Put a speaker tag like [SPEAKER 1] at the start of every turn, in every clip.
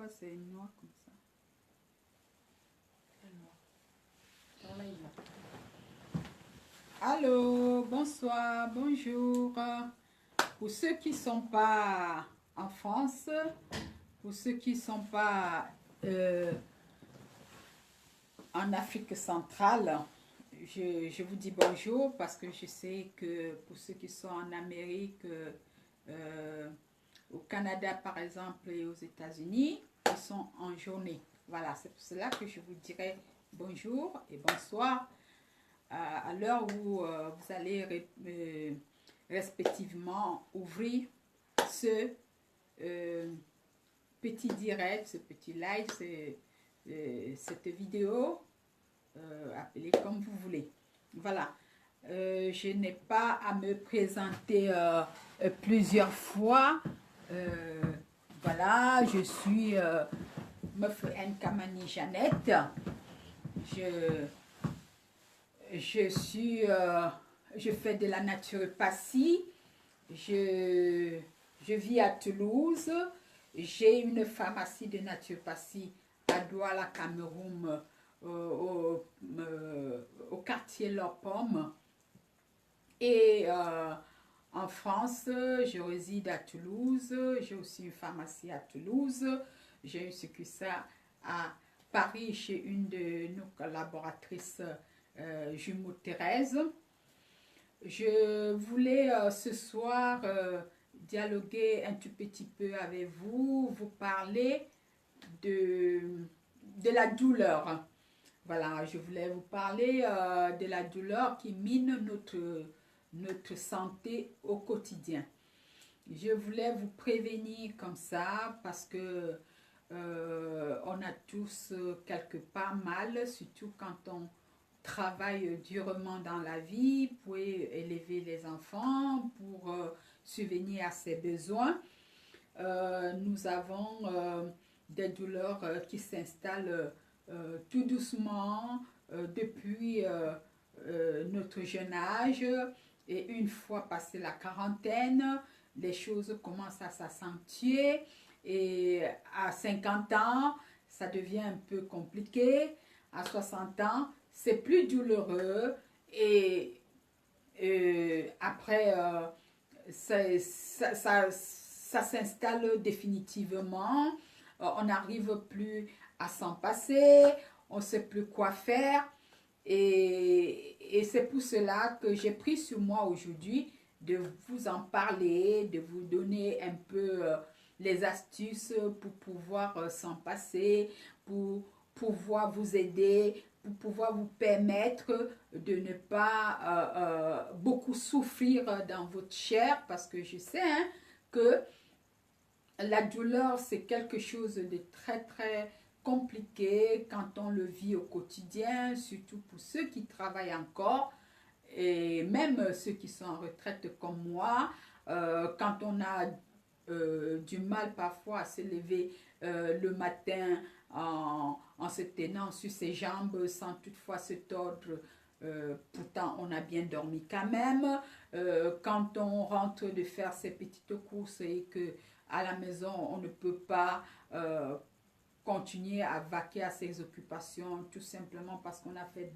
[SPEAKER 1] c'est noir comme ça. Allô, bonsoir, bonjour. Pour ceux qui ne sont pas en France, pour ceux qui ne sont pas en Afrique centrale, je vous dis bonjour parce que je sais que pour ceux qui sont en Amérique, au Canada par exemple et aux États-Unis, ils sont en journée. Voilà, c'est pour cela que je vous dirai bonjour et bonsoir à l'heure où vous allez respectivement ouvrir ce petit direct, ce petit live, cette vidéo, appelez comme vous voulez. Voilà. Je n'ai pas à me présenter plusieurs fois. Voilà, je suis Meuf Nkamani Jeannette. Je fais de la naturopathie. Je vis à Toulouse. J'ai une pharmacie de naturopathie à Douala, Cameroun, au quartier La Pomme. Et en France, je réside à Toulouse. J'ai aussi une pharmacie à Toulouse. J'ai une succursale à Paris chez une de nos collaboratrices jumeaux Thérèse. Je voulais ce soir dialoguer un tout petit peu avec vous, vous parler de la douleur. Voilà, je voulais vous parler de la douleur qui mine notre santé au quotidien. Je voulais vous prévenir comme ça parce que on a tous quelque part mal, surtout quand on travaille durement dans la vie pour élever les enfants, pour subvenir à ses besoins. Nous avons des douleurs qui s'installent tout doucement depuis notre jeune âge, et une fois passé la quarantaine, les choses commencent à s'accentuer, et à 50 ans, ça devient un peu compliqué. À 60 ans, c'est plus douloureux, et après, ça s'installe définitivement. On n'arrive plus à s'en passer, on ne sait plus quoi faire. Et c'est pour cela que j'ai pris sur moi aujourd'hui de vous en parler, de vous donner un peu les astuces pour pouvoir s'en passer, pour pouvoir vous aider, pour pouvoir vous permettre de ne pas beaucoup souffrir dans votre chair, parce que je sais que la douleur, c'est quelque chose de très très compliqué quand on le vit au quotidien, surtout pour ceux qui travaillent encore, et même ceux qui sont en retraite comme moi. Quand on a du mal parfois à se lever le matin en se tenant sur ses jambes sans toutefois se tordre, pourtant on a bien dormi quand même. Quand on rentre de faire ses petites courses et que à la maison on ne peut pas continuer à vaquer à ses occupations, tout simplement parce qu'on a fait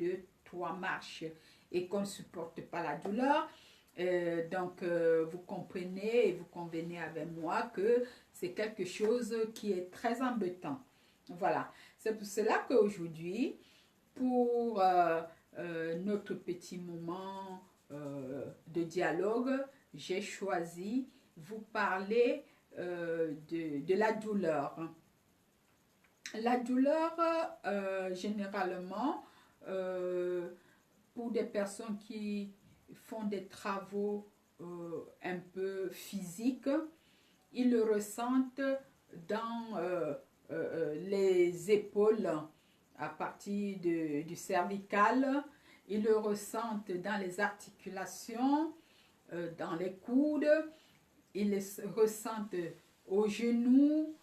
[SPEAKER 1] 2-3 marches et qu'on ne supporte pas la douleur. Donc vous comprenez et vous convenez avec moi que c'est quelque chose qui est très embêtant. Voilà, c'est pour cela qu'aujourd'hui, pour notre petit moment de dialogue, j'ai choisi vous parler de la douleur. La douleur, généralement, pour des personnes qui font des travaux un peu physiques, ils le ressentent dans les épaules à partir du cervical, ils le ressentent dans les articulations, dans les coudes, ils le ressentent aux genoux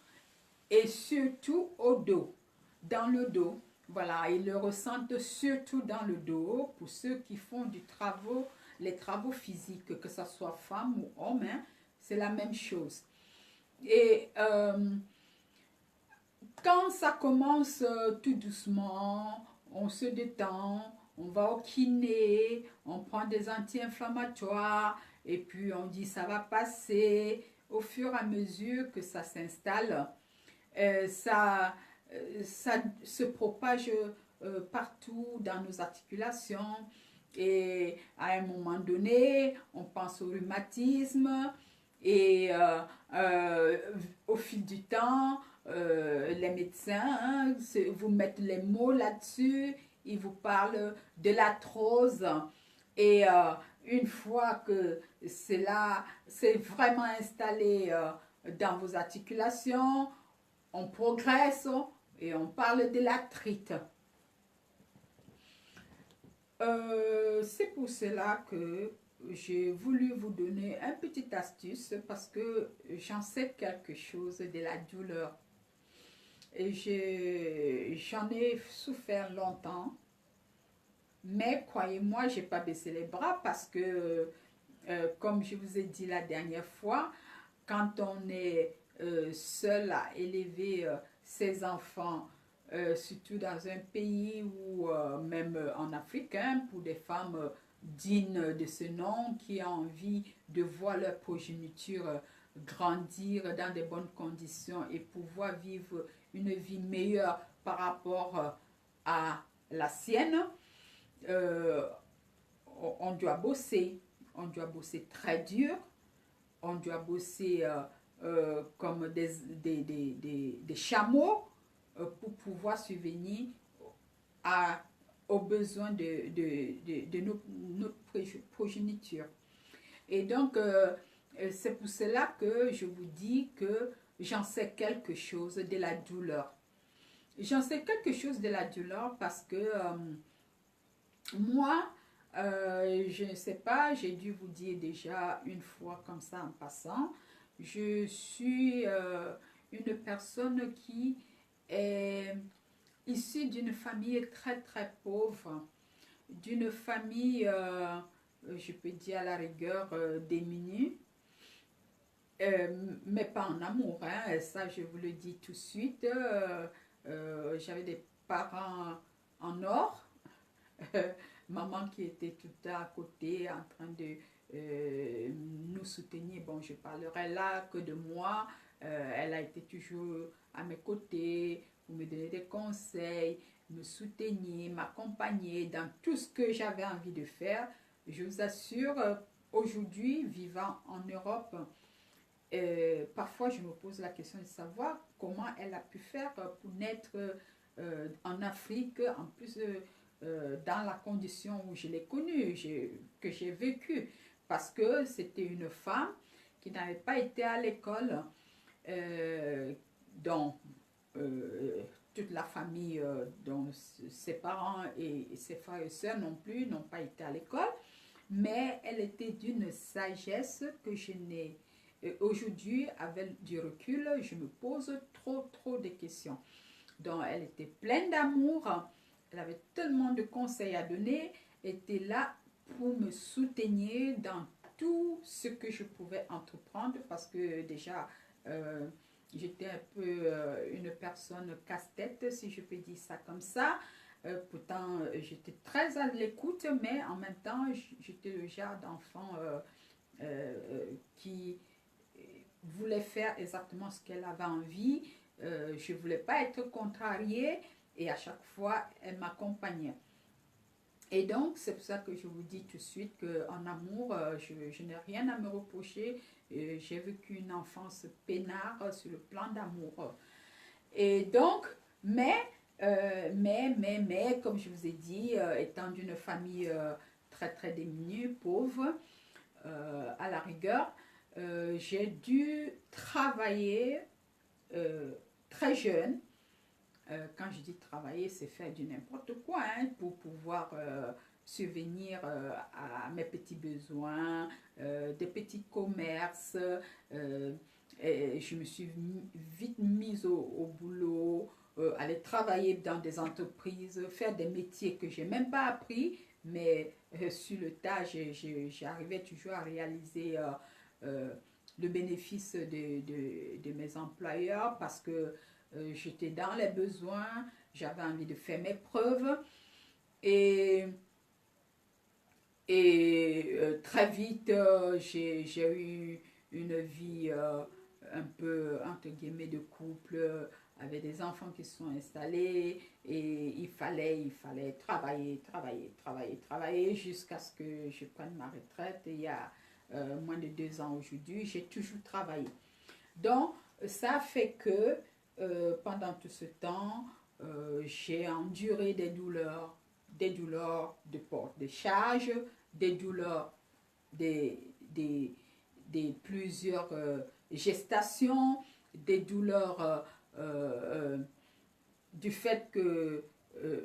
[SPEAKER 1] et surtout au dos, dans le dos. Voilà, ils le ressentent surtout dans le dos pour ceux qui font les travaux physiques, que ce soit femme ou homme, c'est la même chose. Et Quand ça commence tout doucement, on se détend, on va au kiné, on prend des anti-inflammatoires et puis on dit ça va passer. Au fur et à mesure que ça s'installe, ça, ça se propage partout dans nos articulations. Et à un moment donné, on pense au rhumatisme et au fil du temps, les médecins vous mettent les mots là-dessus, ils vous parlent de l'arthrose et une fois que c'est vraiment installé dans vos articulations, on progresse et on parle de l'arthrite. C'est pour cela que j'ai voulu vous donner un petit astuce parce que j'en sais quelque chose de la douleur. Et j'en ai souffert longtemps, mais croyez-moi, j'ai pas baissé les bras parce que, comme je vous ai dit la dernière fois, quand on est seul à élever ses enfants, surtout dans un pays ou même en Afrique, hein, pour des femmes dignes de ce nom qui ont envie de voir leur progéniture grandir dans de bonnes conditions et pouvoir vivre une vie meilleure par rapport à la sienne, euh, on doit bosser. On doit bosser très dur. On doit bosser comme des chameaux pour pouvoir subvenir aux besoins de notre progéniture. Et donc, c'est pour cela que je vous dis que j'en sais quelque chose de la douleur. J'en sais quelque chose de la douleur parce que moi, je ne sais pas, j'ai dû vous dire déjà une fois comme ça en passant, je suis une personne qui est issue d'une famille très très pauvre, d'une famille, je peux dire à la rigueur, démunie. Mais pas en amour, hein, ça je vous le dis tout de suite. J'avais des parents en or, maman qui était tout le temps à côté en train de nous soutenir. Bon, je parlerai là que de moi. Elle a été toujours à mes côtés pour me donner des conseils, me soutenir, m'accompagner dans tout ce que j'avais envie de faire. Je vous assure, aujourd'hui, vivant en Europe, parfois je me pose la question de savoir comment elle a pu faire pour naître en Afrique, en plus dans la condition où je l'ai connue, que j'ai vécue, parce que c'était une femme qui n'avait pas été à l'école, dont toute la famille, dont ses parents et ses frères et sœurs non plus n'ont pas été à l'école, mais elle était d'une sagesse que je n'ai aujourd'hui, avec du recul, je me pose trop de questions. Donc, elle était pleine d'amour, elle avait tellement de conseils à donner, elle était là pour me soutenir dans tout ce que je pouvais entreprendre parce que déjà, j'étais un peu une personne casse-tête, si je peux dire ça comme ça. Pourtant, j'étais très à l'écoute, mais en même temps, j'étais le genre d'enfant qui voulait faire exactement ce qu'elle avait envie. Je ne voulais pas être contrariée et à chaque fois, elle m'accompagnait. Et donc, c'est pour ça que je vous dis tout de suite qu'en amour, je n'ai rien à me reprocher. J'ai vécu une enfance peinard sur le plan d'amour. Et donc, comme je vous ai dit, étant d'une famille très très démunie, pauvre, à la rigueur, j'ai dû travailler très jeune. Quand je dis travailler, c'est faire du n'importe quoi hein, pour pouvoir subvenir à mes petits besoins, des petits commerces. Et je me suis vite mise au boulot, aller travailler dans des entreprises, faire des métiers que je n'ai même pas appris, mais sur le tas, j'arrivais toujours à réaliser le bénéfice de mes employeurs parce que j'étais dans les besoins, j'avais envie de faire mes preuves et, très vite, j'ai eu une vie un peu, entre guillemets, de couple, avec des enfants qui se sont installés et il fallait travailler, travailler, travailler, travailler jusqu'à ce que je prenne ma retraite. Et il y a moins de 2 ans aujourd'hui, j'ai toujours travaillé. Donc, ça fait que pendant tout ce temps, j'ai enduré des douleurs de porte de charge, des douleurs des, des, des plusieurs gestations, des douleurs du fait que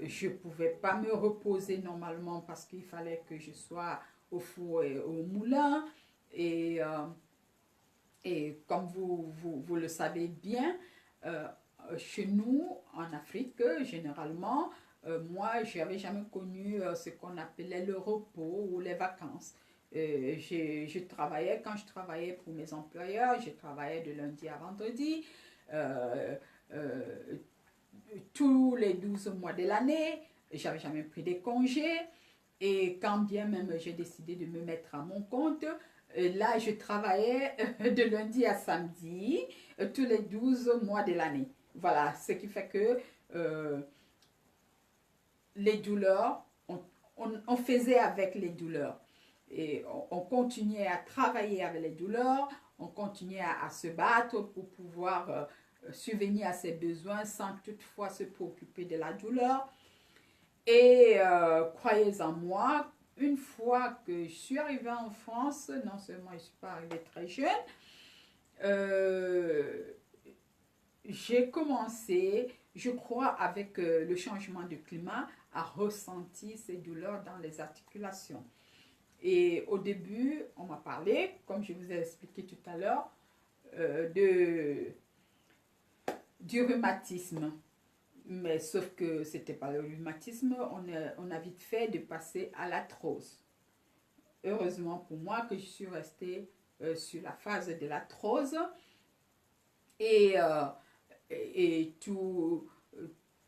[SPEAKER 1] je ne pouvais pas me reposer normalement parce qu'il fallait que je sois au four et au moulin. Et, euh, et comme vous le savez bien, euh, chez nous, en Afrique, généralement, moi, je n'avais jamais connu ce qu'on appelait le repos ou les vacances. Je travaillais, quand je travaillais pour mes employeurs, je travaillais de lundi à vendredi, euh, euh, tous les 12 mois de l'année. J'avais jamais pris des congés. Et quand bien même j'ai décidé de me mettre à mon compte, là, je travaillais de lundi à samedi, tous les 12 mois de l'année. Voilà, ce qui fait que euh, les douleurs, on faisait avec les douleurs. Et on continuait à travailler avec les douleurs, on continuait à se battre pour pouvoir subvenir à ses besoins sans toutefois se préoccuper de la douleur. Et croyez en moi, une fois que je suis arrivée en France, non seulement je ne suis pas arrivée très jeune, euh, j'ai commencé, je crois, avec le changement de climat, à ressentir ces douleurs dans les articulations. Et au début, on m'a parlé, comme je vous ai expliqué tout à l'heure, euh, du rhumatisme. Mais sauf que ce n'était pas le rhumatisme, on a vite fait de passer à l'arthrose. Heureusement pour moi que je suis restée sur la phase de l'arthrose et, tout,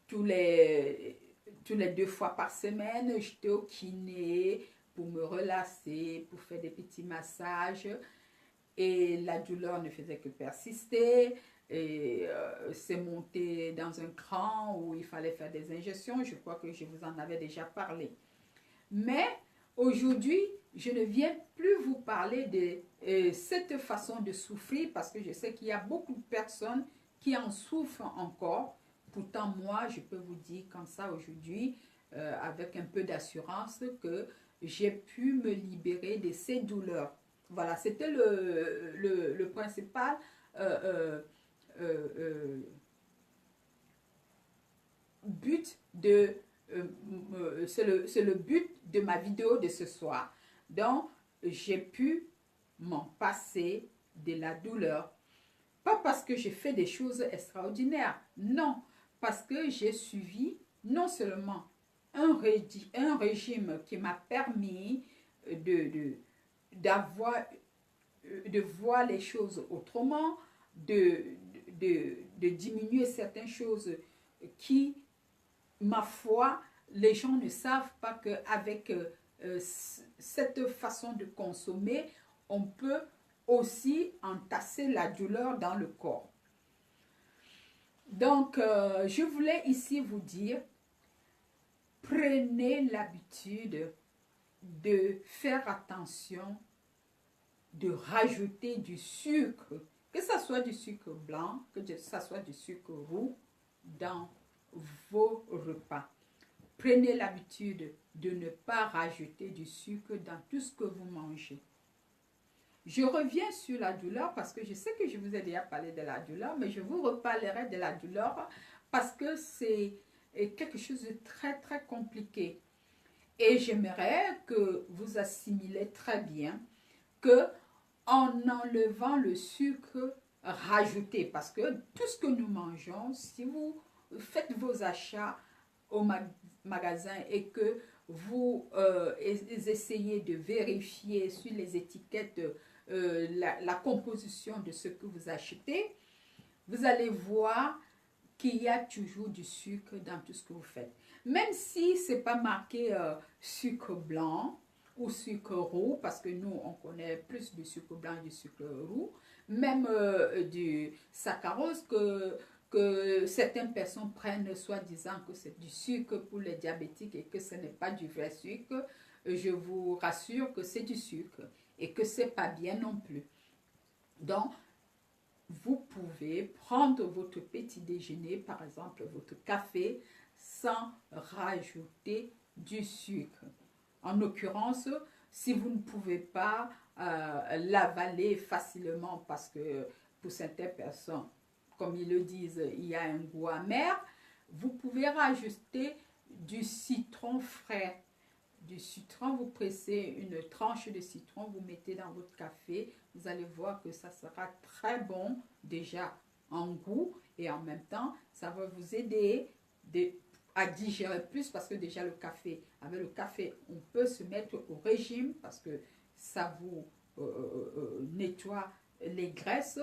[SPEAKER 1] tous les, tous les 2 fois par semaine, j'étais au kiné pour me relâcher, pour faire des petits massages. Et la douleur ne faisait que persister. Et c'est monté dans un cran où il fallait faire des injections. Je crois que je vous en avais déjà parlé. Mais aujourd'hui, je ne viens plus vous parler de cette façon de souffrir parce que je sais qu'il y a beaucoup de personnes qui en souffrent encore. Pourtant, moi, je peux vous dire comme ça aujourd'hui, avec un peu d'assurance, que j'ai pu me libérer de ces douleurs. Voilà, c'était le principal euh, euh, but de c'est le but de ma vidéo de ce soir. Donc, j'ai pu m'en passer de la douleur. Pas parce que j'ai fait des choses extraordinaires, non, parce que j'ai suivi non seulement un régime qui m'a permis de, d'avoir, de voir les choses autrement, de diminuer certaines choses qui, ma foi, les gens ne savent pas qu'avec cette façon de consommer, on peut aussi entasser la douleur dans le corps. Donc, je voulais ici vous dire, prenez l'habitude de faire attention, de rajouter du sucre, que ce soit du sucre blanc, que ce soit du sucre roux, dans vos repas. Prenez l'habitude de ne pas rajouter du sucre dans tout ce que vous mangez. Je reviens sur la douleur parce que je sais que je vous ai déjà parlé de la douleur, mais je vous reparlerai de la douleur parce que c'est quelque chose de très très compliqué. Et j'aimerais que vous assimilez très bien que en enlevant le sucre rajouté, parce que tout ce que nous mangeons, si vous faites vos achats au magasin et que vous essayez de vérifier sur les étiquettes la composition de ce que vous achetez, vous allez voir qu'il y a toujours du sucre dans tout ce que vous faites. Même si ce n'est pas marqué sucre blanc ou sucre roux, parce que nous, on connaît plus du sucre blanc et du sucre roux, même du saccharose que certaines personnes prennent soi-disant que c'est du sucre pour les diabétiques et que ce n'est pas du vrai sucre. Je vous rassure que c'est du sucre et que ce n'est pas bien non plus. Donc, vous pouvez prendre votre petit déjeuner, par exemple votre café, sans rajouter du sucre. En l'occurrence, si vous ne pouvez pas l'avaler facilement parce que pour certaines personnes, comme ils le disent, il y a un goût amer, vous pouvez rajouter du citron frais. Du citron, vous pressez une tranche de citron, vous mettez dans votre café, vous allez voir que ça sera très bon déjà en goût et en même temps, ça va vous aider à digérer plus parce que déjà le café, avec le café, on peut se mettre au régime parce que ça vous nettoie les graisses.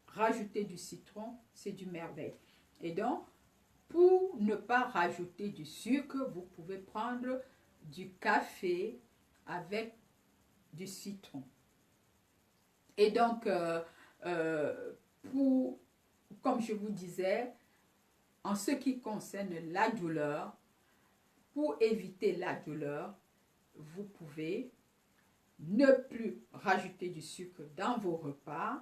[SPEAKER 1] Rajouter du citron, c'est du merveille. Et donc, pour ne pas rajouter du sucre, vous pouvez prendre du café avec du citron. Et donc, comme je vous disais, en ce qui concerne la douleur, pour éviter la douleur, vous pouvez ne plus rajouter du sucre dans vos repas.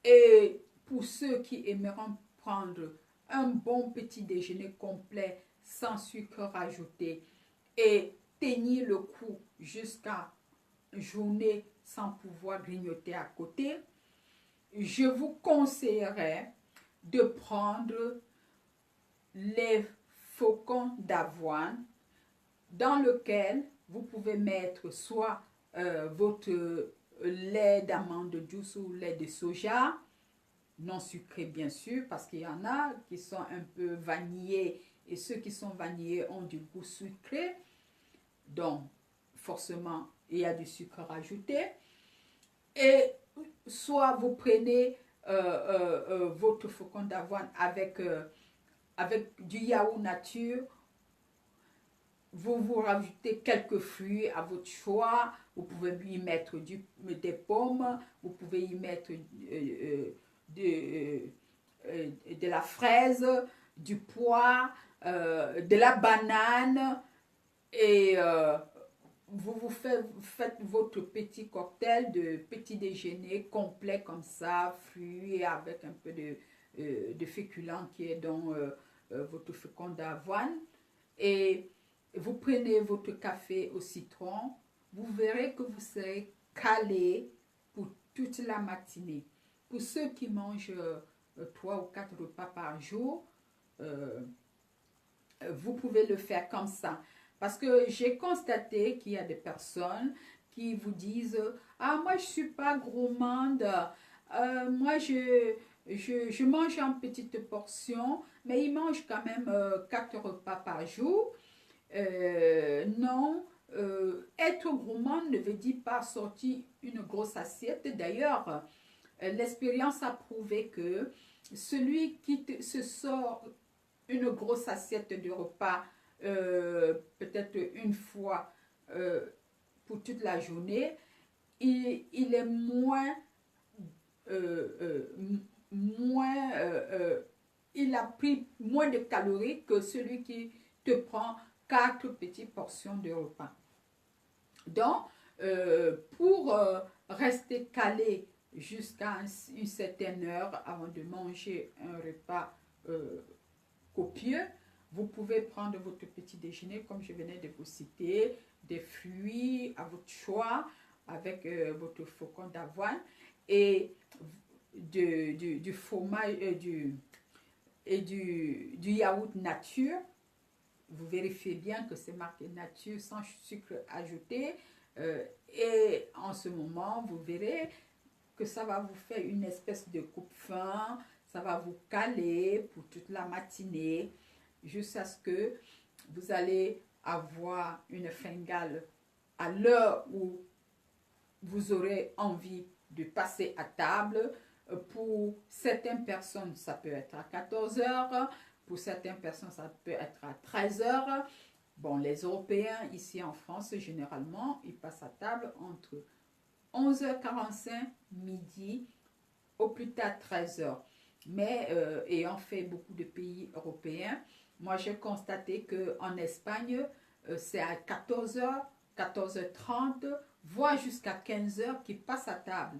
[SPEAKER 1] Et pour ceux qui aimeront prendre un bon petit déjeuner complet sans sucre rajouté et tenir le coup jusqu'à journée sans pouvoir grignoter à côté, je vous conseillerais de prendre les flocons d'avoine dans lequel vous pouvez mettre soit votre lait d'amande douce ou lait de soja, non sucré bien sûr, parce qu'il y en a qui sont un peu vanillés et ceux qui sont vanillés ont du goût sucré. Donc, forcément, il y a du sucre rajouté. Et soit vous prenez votre flocon d'avoine avec du yaourt nature, vous rajoutez quelques fruits à votre choix, vous pouvez y mettre des pommes, vous pouvez y mettre de la fraise, du pois, de la banane et vous faites votre petit cocktail de petit déjeuner complet comme ça, fruits avec un peu de féculent qui est dans votre flocon d'avoine. Et vous prenez votre café au citron, vous verrez que vous serez calé pour toute la matinée. Pour ceux qui mangent 3 ou 4 repas par jour, vous pouvez le faire comme ça. Parce que j'ai constaté qu'il y a des personnes qui vous disent « Ah, moi, je ne suis pas gourmande. Moi, je mange en petite portion, mais ils mangent quand même 4 repas par jour. » Non, être gourmand ne veut dire pas sortir une grosse assiette. D'ailleurs, l'expérience a prouvé que celui qui se sort une grosse assiette de repas, peut-être une fois pour toute la journée, il est il a pris moins de calories que celui qui te prend 4 petites portions de repas. Donc, pour rester calé jusqu'à une certaine heure avant de manger un repas copieux, vous pouvez prendre votre petit déjeuner, comme je venais de vous citer, des fruits à votre choix, avec votre flocon d'avoine et du fromage et du yaourt nature. Vous vérifiez bien que c'est marqué nature sans sucre ajouté. Et en ce moment, vous verrez que ça va vous faire une espèce de coupe-faim. Ça va vous caler pour toute la matinée jusqu'à ce que vous allez avoir une fringale à l'heure où vous aurez envie de passer à table. Pour certaines personnes, ça peut être à 14 heures. Pour certaines personnes, ça peut être à 13 heures. Bon, les Européens, ici en France, généralement, ils passent à table entre 11h45, midi, au plus tard 13 heures. Mais ayant fait beaucoup de pays européens, moi j'ai constaté qu'en Espagne, c'est à 14h, 14h30, voire jusqu'à 15h qu'ils passent à table.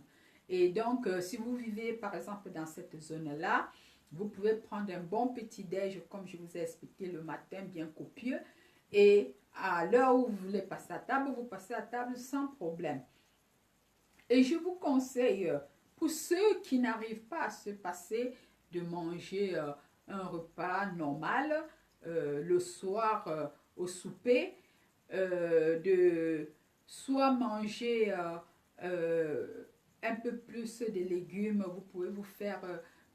[SPEAKER 1] Et donc, si vous vivez par exemple dans cette zone-là, vous pouvez prendre un bon petit-déj, comme je vous ai expliqué le matin, bien copieux. Et à l'heure où vous voulez passer à table, vous passez à table sans problème. Et je vous conseille, pour ceux qui n'arrivent pas à se passer de manger un repas normal le soir au souper, de soit manger un peu plus de légumes, vous pouvez vous faire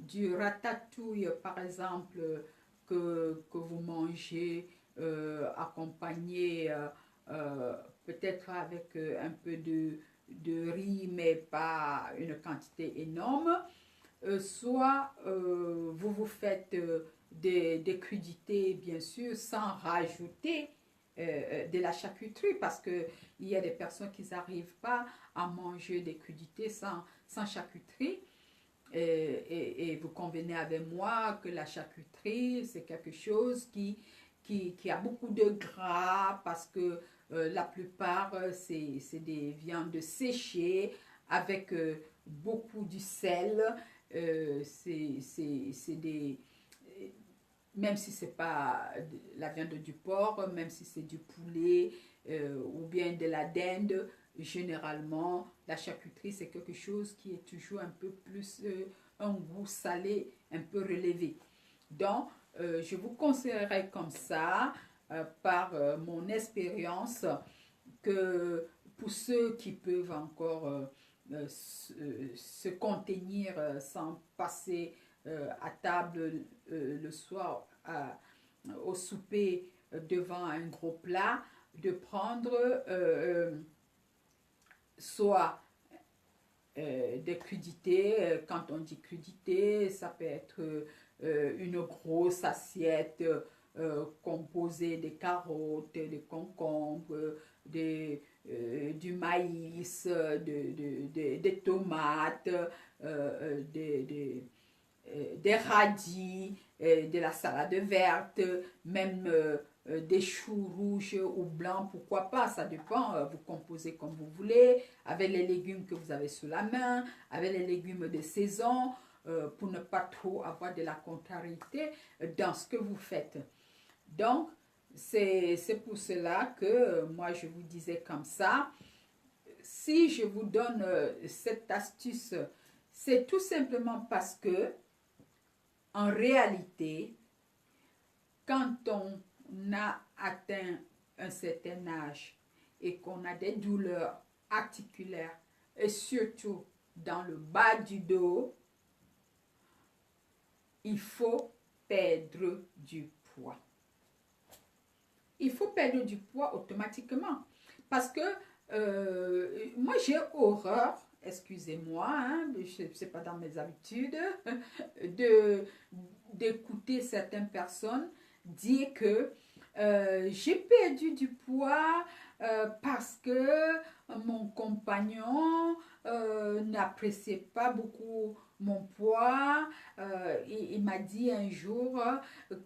[SPEAKER 1] du ratatouille par exemple que vous mangez accompagné peut-être avec un peu de riz mais pas une quantité énorme. Soit vous vous faites des crudités bien sûr sans rajouter de la charcuterie parce qu'il y a des personnes qui n'arrivent pas à manger des crudités sans charcuterie. Et vous convenez avec moi que la charcuterie, c'est quelque chose qui a beaucoup de gras parce que la plupart, c'est des viandes séchées avec beaucoup du sel. C'est des... Même si c'est pas la viande du porc, même si c'est du poulet ou bien de la dinde, généralement, la charcuterie, c'est quelque chose qui est toujours un peu plus, un goût salé, un peu relevé. Donc, je vous conseillerais comme ça, par mon expérience, que pour ceux qui peuvent encore se contenir sans passer à table le soir au souper devant un gros plat, de prendre soit des crudités. Quand on dit crudité, ça peut être une grosse assiette composée des carottes, des concombres, du maïs, des tomates, des radis, de la salade verte, même des choux rouges ou blancs, pourquoi pas, ça dépend, vous composez comme vous voulez, avec les légumes que vous avez sous la main, avec les légumes de saison, pour ne pas trop avoir de la contrariété dans ce que vous faites. Donc, c'est pour cela que moi je vous disais comme ça, si je vous donne cette astuce, c'est tout simplement parce que en réalité, quand on a atteint un certain âge et qu'on a des douleurs articulaires et surtout dans le bas du dos, il faut perdre du poids. Il faut perdre du poids automatiquement parce que moi j'ai horreur, excusez-moi, hein, je ne sais pas dans mes habitudes, d'écouter certaines personnes dire que j'ai perdu du poids parce que mon compagnon n'appréciait pas beaucoup mon poids. Il m'a dit un jour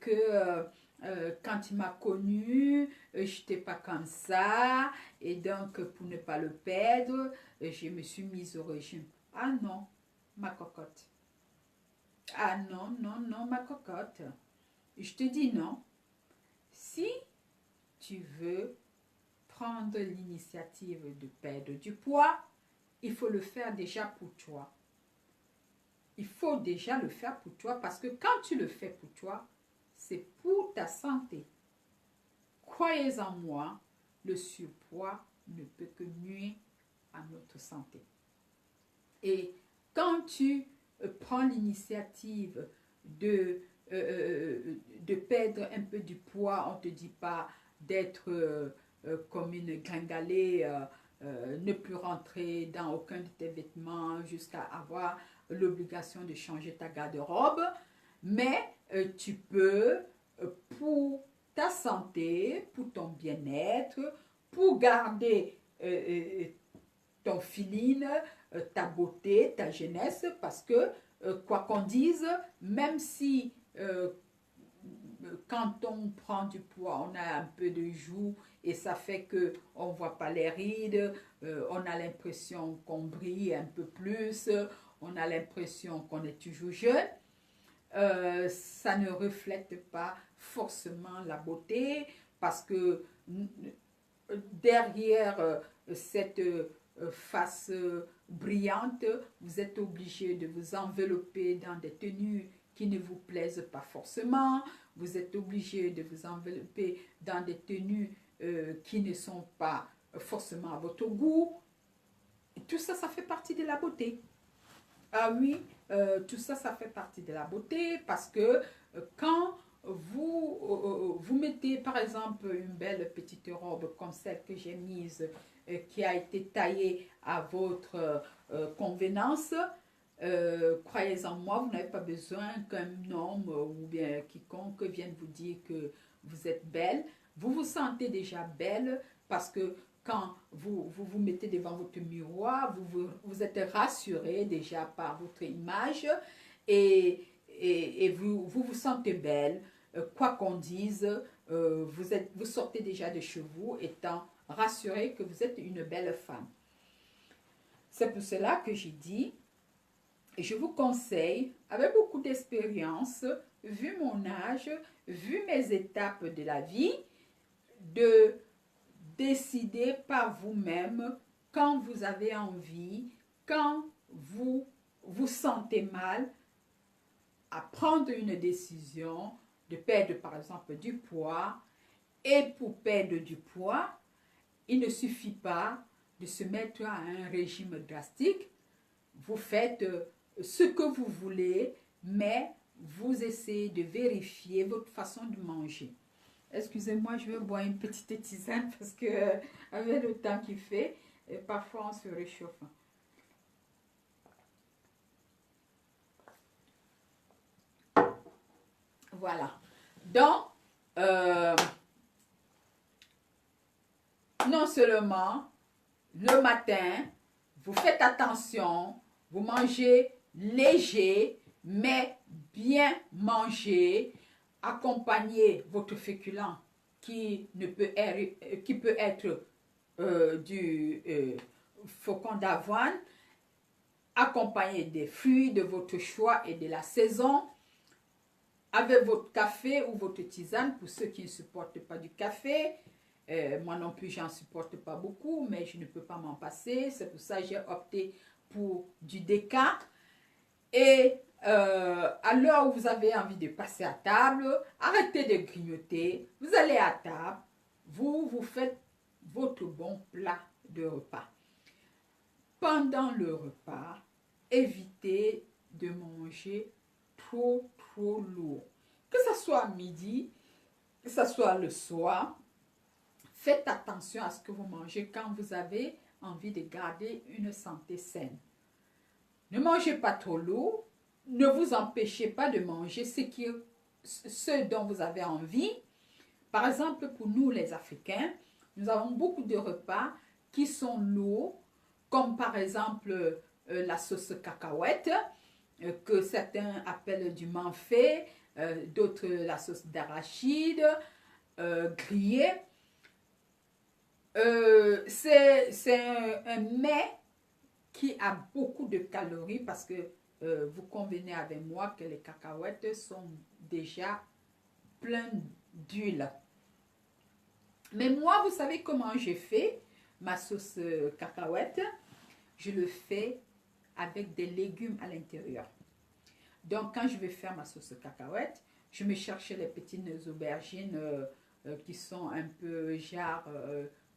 [SPEAKER 1] que quand il m'a connue, je n'étais pas comme ça. Et donc, pour ne pas le perdre, je me suis mise au régime. Ah non, ma cocotte. Ah non, non, non, ma cocotte. Je te dis non. Si tu veux prendre l'initiative de perdre du poids, il faut le faire déjà pour toi. Il faut déjà le faire pour toi parce que quand tu le fais pour toi, c'est pour ta santé. Croyez en moi, le surpoids ne peut que nuire à notre santé. Et quand tu prends l'initiative de perdre un peu du poids, on ne te dit pas d'être comme une gringalée, ne plus rentrer dans aucun de tes vêtements jusqu'à avoir l'obligation de changer ta garde-robe, mais tu peux, pour ta santé, pour ton bien-être, pour garder ton feeling, ta beauté, ta jeunesse, parce que, quoi qu'on dise, même si quand on prend du poids, on a un peu de joues et ça fait que on voit pas les rides, on a l'impression qu'on brille un peu plus, on a l'impression qu'on est toujours jeune. Ça ne reflète pas forcément la beauté parce que derrière cette face brillante, vous êtes obligé de vous envelopper dans des tenues qui ne vous plaisent pas forcément, vous êtes obligé de vous envelopper dans des tenues qui ne sont pas forcément à votre goût. Et tout ça, ça fait partie de la beauté. Ah oui, tout ça, ça fait partie de la beauté parce que quand vous mettez par exemple une belle petite robe comme celle que j'ai mise, qui a été taillée à votre convenance, croyez en moi, vous n'avez pas besoin qu'un homme ou bien quiconque vienne vous dire que vous êtes belle. Vous vous sentez déjà belle parce que quand vous mettez devant votre miroir, vous êtes rassuré déjà par votre image et vous sentez belle. Quoi qu'on dise, vous sortez déjà de chez vous étant rassuré que vous êtes une belle femme. C'est pour cela que j'ai dit, et je vous conseille, avec beaucoup d'expérience, vu mon âge, vu mes étapes de la vie, de décider par vous-même quand vous avez envie, quand vous vous sentez mal, à prendre une décision de perdre par exemple du poids. Et pour perdre du poids, il ne suffit pas de se mettre à un régime drastique. Vous faites ce que vous voulez, mais vous essayez de vérifier votre façon de manger. Excusez-moi, je vais boire une petite tisane parce que avec le temps qu'il fait, parfois on se réchauffe. Voilà. Donc, non seulement le matin, vous faites attention, vous mangez léger, mais bien manger, accompagner votre féculent qui peut être du faucon d'avoine, accompagné des fruits de votre choix et de la saison, avec votre café ou votre tisane pour ceux qui ne supportent pas du café. Moi non plus, j'en supporte pas beaucoup, mais je ne peux pas m'en passer. C'est pour ça que j'ai opté pour du déca. Et à l'heure où vous avez envie de passer à table, arrêtez de grignoter. Vous allez à table, vous faites votre bon plat de repas. Pendant le repas, évitez de manger trop lourd. Que ce soit à midi, que ce soit le soir, faites attention à ce que vous mangez quand vous avez envie de garder une santé saine. Ne mangez pas trop lourd, ne vous empêchez pas de manger ce dont vous avez envie. Par exemple, pour nous les Africains, nous avons beaucoup de repas qui sont lourds, comme par exemple la sauce cacahuète, que certains appellent du manfé, d'autres la sauce d'arachide, grillée. C'est un mets qui a beaucoup de calories parce que vous convenez avec moi que les cacahuètes sont déjà pleines d'huile. Mais moi, vous savez comment j'ai fait ma sauce cacahuète? Je le fais avec des légumes à l'intérieur. Donc, quand je vais faire ma sauce cacahuète, je me cherche les petites aubergines qui sont un peu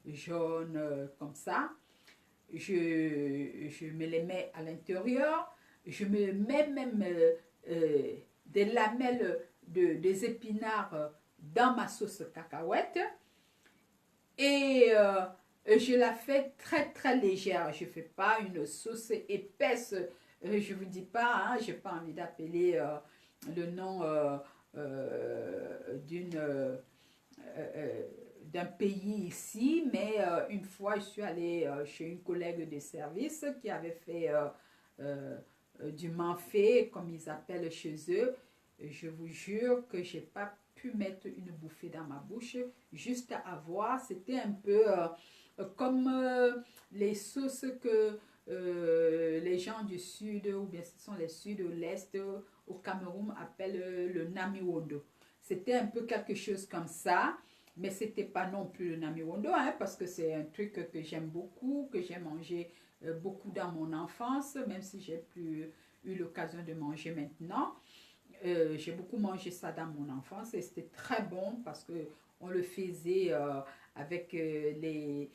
[SPEAKER 1] jaunes comme ça. Je me les mets à l'intérieur. Je me mets même des lamelles des épinards dans ma sauce cacahuète. Et je la fais très légère. Je ne fais pas une sauce épaisse je ne vous dis pas, hein, je n'ai pas envie d'appeler le nom d'une d'un pays ici, mais une fois, je suis allée chez une collègue de service qui avait fait euh, du manfait, comme ils appellent chez eux. Je vous jure que j'ai pas pu mettre une bouffée dans ma bouche, juste à voir. C'était un peu comme les sauces que les gens du sud, ou bien ce sont les sud ou l'est au Cameroun, appellent le namiwondo. C'était un peu quelque chose comme ça. Mais c'était pas non plus le namiwondo, hein, parce que c'est un truc que j'aime beaucoup, que j'ai mangé beaucoup dans mon enfance, même si j'ai plus eu l'occasion de manger maintenant. J'ai beaucoup mangé ça dans mon enfance et c'était très bon parce que on le faisait avec les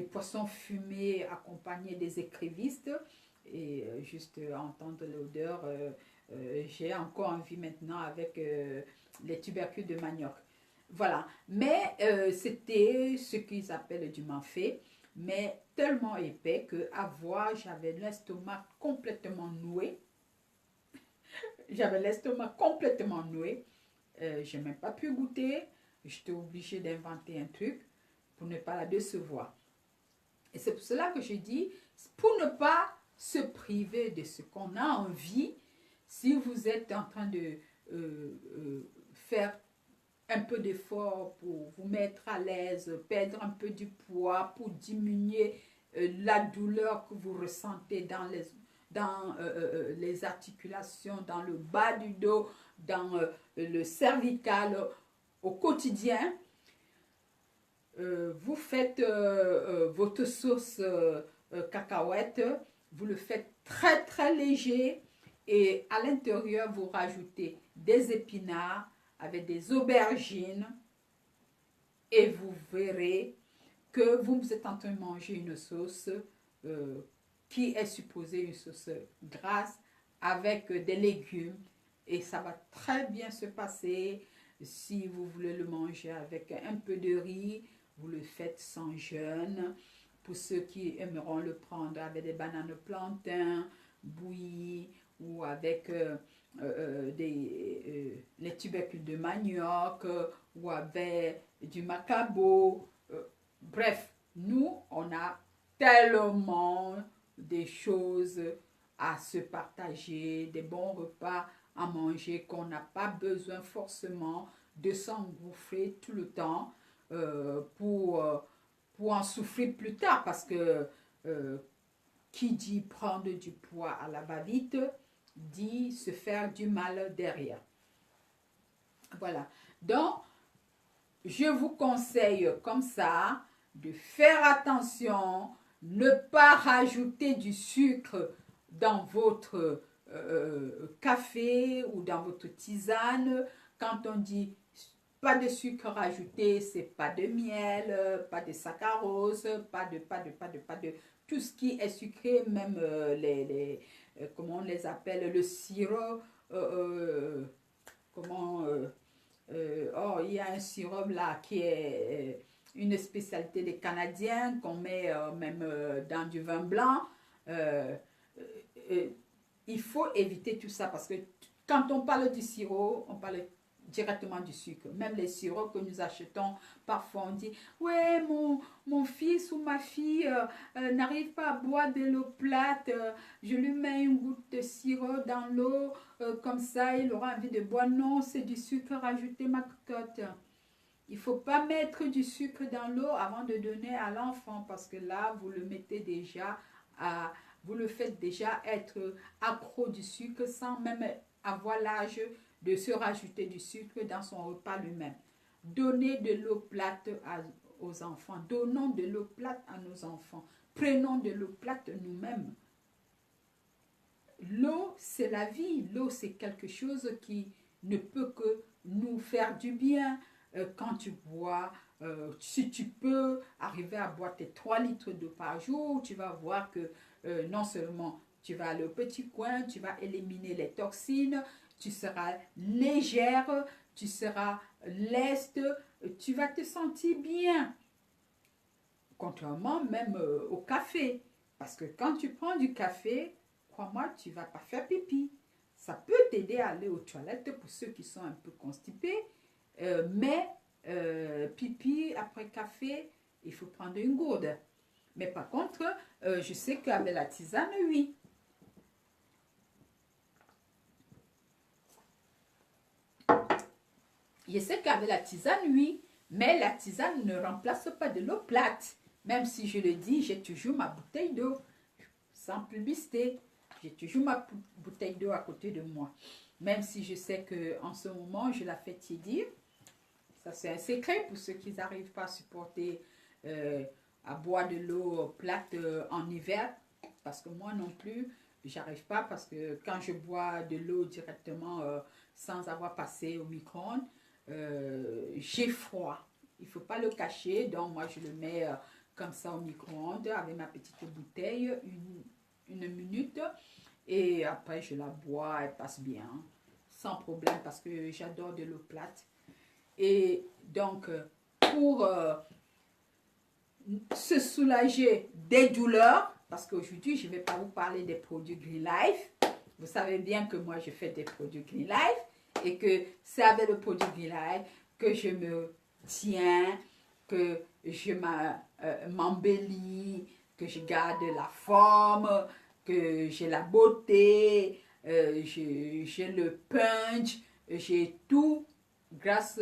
[SPEAKER 1] poissons fumés accompagnés des écrevisses et juste entendre l'odeur, j'ai encore envie maintenant avec les tubercules de manioc. Voilà, mais c'était ce qu'ils appellent du manfait, mais tellement épais que à voir, j'avais l'estomac complètement noué. J'avais l'estomac complètement noué. Je n'ai même pas pu goûter. J'étais obligée d'inventer un truc pour ne pas la décevoir. Et c'est pour cela que je dis, pour ne pas se priver de ce qu'on a envie, si vous êtes en train de faire un peu d'effort pour vous mettre à l'aise, perdre un peu du poids, pour diminuer la douleur que vous ressentez dans les articulations, dans le bas du dos, dans le cervical au quotidien. Vous faites votre sauce cacahuète, vous le faites très très léger et à l'intérieur vous rajoutez des épinards avec des aubergines et vous verrez que vous êtes en train de manger une sauce qui est supposée une sauce grasse avec des légumes et ça va très bien se passer. Si vous voulez le manger avec un peu de riz, vous le faites sans jeûne. Pour ceux qui aimeront le prendre avec des bananes plantains bouillies ou avec les tubercules de manioc ou avec du macabo. Bref, nous, on a tellement des choses à se partager, des bons repas à manger qu'on n'a pas besoin forcément de s'engouffrer tout le temps pour en souffrir plus tard parce que qui dit prendre du poids à la va-vite dit se faire du mal derrière. Voilà. Donc, je vous conseille comme ça de faire attention, ne pas rajouter du sucre dans votre café ou dans votre tisane. Quand on dit pas de sucre rajouté, c'est pas de miel, pas de saccharose, pas de tout ce qui est sucré, même comment on les appelle, le sirop, comment oh, il y a un sirop là qui est une spécialité des Canadiens qu'on met même dans du vin blanc. Euh, euh, il faut éviter tout ça parce que quand on parle du sirop, on parle directement du sucre. Même les sirops que nous achetons, parfois on dit ouais, mon fils ou ma fille n'arrive pas à boire de l'eau plate, je lui mets une goutte de sirop dans l'eau, comme ça il aura envie de boire. Non, c'est du sucre rajouté, ma cocotte. Il ne faut pas mettre du sucre dans l'eau avant de donner à l'enfant parce que là, vous le mettez déjà vous le faites déjà être accro du sucre sans même avoir l'âge de se rajouter du sucre dans son repas lui-même. Donnez de l'eau plate aux enfants. Donnons de l'eau plate à nos enfants. Prenons de l'eau plate nous-mêmes. L'eau, c'est la vie. L'eau, c'est quelque chose qui ne peut que nous faire du bien. Quand tu bois, si tu peux arriver à boire tes 3 litres d'eau par jour, tu vas voir que non seulement tu vas aller au petit coin, tu vas éliminer les toxines, tu seras légère, tu seras leste, tu vas te sentir bien. Contrairement même au café. Parce que quand tu prends du café, crois-moi, tu ne vas pas faire pipi. Ça peut t'aider à aller aux toilettes pour ceux qui sont un peu constipés, mais pipi après café, il faut prendre une gourde. Mais par contre, je sais qu'avec la tisane, oui. Je sais qu'avec la tisane, oui. Mais la tisane ne remplace pas de l'eau plate. Même si je le dis, j'ai toujours ma bouteille d'eau. Sans publicité. J'ai toujours ma bouteille d'eau à côté de moi. Même si je sais qu'en ce moment, je la fais tiédir. Ça, c'est un secret pour ceux qui n'arrivent pas à supporter à boire de l'eau plate en hiver. Parce que moi non plus, j'arrive pas parce que quand je bois de l'eau directement sans avoir passé au micro-ondes, j'ai froid. Il ne faut pas le cacher. Donc, moi, je le mets comme ça au micro-ondes avec ma petite bouteille, une minute. Et après, je la bois, elle passe bien. Sans problème parce que j'adore de l'eau plate. Et donc, pour se soulager des douleurs, parce qu'aujourd'hui, je ne vais pas vous parler des produits Green Life. Vous savez bien que moi, je fais des produits Green Life et que c'est avec le produit Green Life que je me tiens, que je m'embellis, que je garde la forme, que j'ai la beauté, j'ai le punch, j'ai tout grâce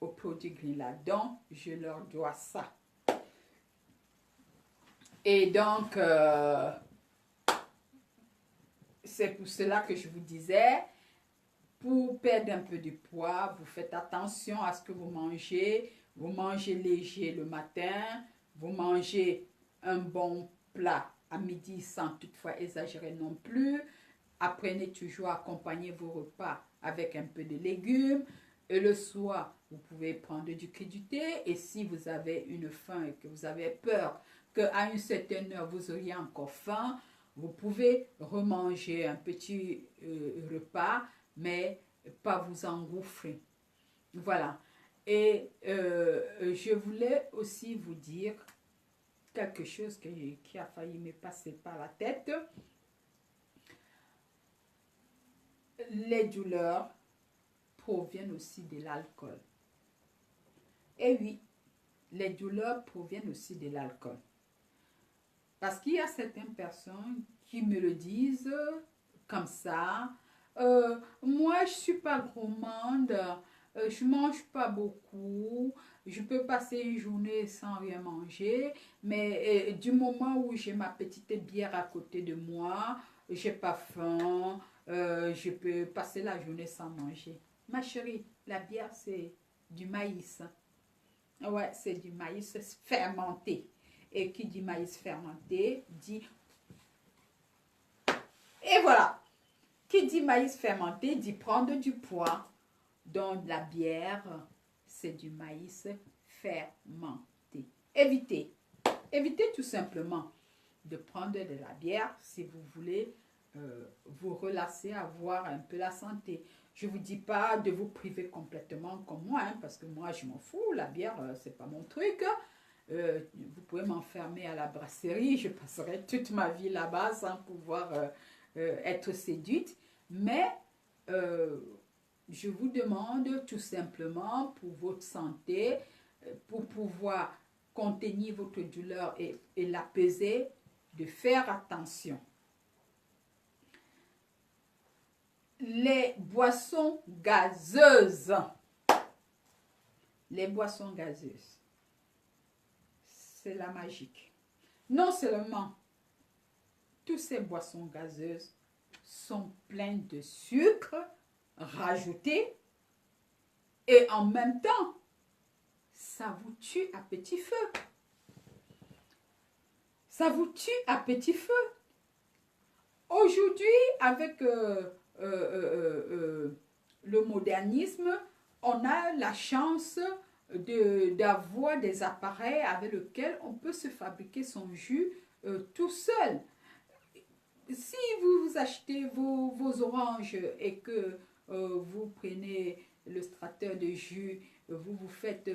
[SPEAKER 1] aux produits Green Life. Donc, je leur dois ça. Et donc, c'est pour cela que je vous disais, pour perdre un peu de poids, vous faites attention à ce que vous mangez. Vous mangez léger le matin, vous mangez un bon plat à midi sans toutefois exagérer non plus. Apprenez toujours à accompagner vos repas avec un peu de légumes. Et le soir, vous pouvez prendre du crudité. Et si vous avez une faim et que vous avez peur qu'à une certaine heure, vous auriez encore faim, vous pouvez remanger un petit repas, mais pas vous engouffrer. Voilà. Et je voulais aussi vous dire quelque chose qui a failli me passer par la tête. Les douleurs proviennent aussi de l'alcool. Et oui, les douleurs proviennent aussi de l'alcool. Parce qu'il y a certaines personnes qui me le disent comme ça. Moi, je ne suis pas gourmande, je ne mange pas beaucoup, je peux passer une journée sans rien manger, mais du moment où j'ai ma petite bière à côté de moi, je n'ai pas faim, je peux passer la journée sans manger. Ma chérie, la bière, c'est du maïs. Ouais, c'est du maïs fermenté. Et qui dit maïs fermenté, dit... Et voilà. Qui dit maïs fermenté, dit prendre du poids. Donc, la bière, c'est du maïs fermenté. Évitez. Évitez tout simplement de prendre de la bière si vous voulez vous relâcher, avoir un peu la santé. Je ne vous dis pas de vous priver complètement comme moi, hein, parce que moi, je m'en fous. La bière, c'est pas mon truc. Vous pouvez m'enfermer à la brasserie, je passerai toute ma vie là-bas sans pouvoir être séduite. Mais je vous demande tout simplement pour votre santé, pour pouvoir contenir votre douleur et l'apaiser, de faire attention. Les boissons gazeuses. Les boissons gazeuses. C'est la magique. Non seulement toutes ces boissons gazeuses sont pleines de sucre rajouté et en même temps, ça vous tue à petit feu. Ça vous tue à petit feu. Aujourd'hui, avec le modernisme, on a la chance d'avoir des appareils avec lesquels on peut se fabriquer son jus tout seul. Si vous achetez vos oranges et que vous prenez le extracteur de jus, vous faites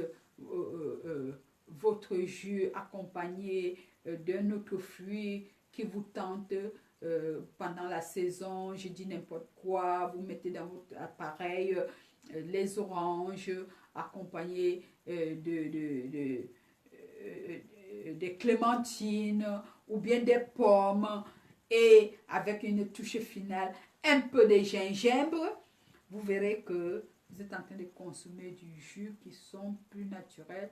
[SPEAKER 1] votre jus accompagné d'un autre fruit qui vous tente, pendant la saison, je dis n'importe quoi, vous mettez dans votre appareil les oranges accompagnées des clémentines ou bien des pommes et avec une touche finale un peu de gingembre, vous verrez que vous êtes en train de consommer du jus qui sont plus naturels,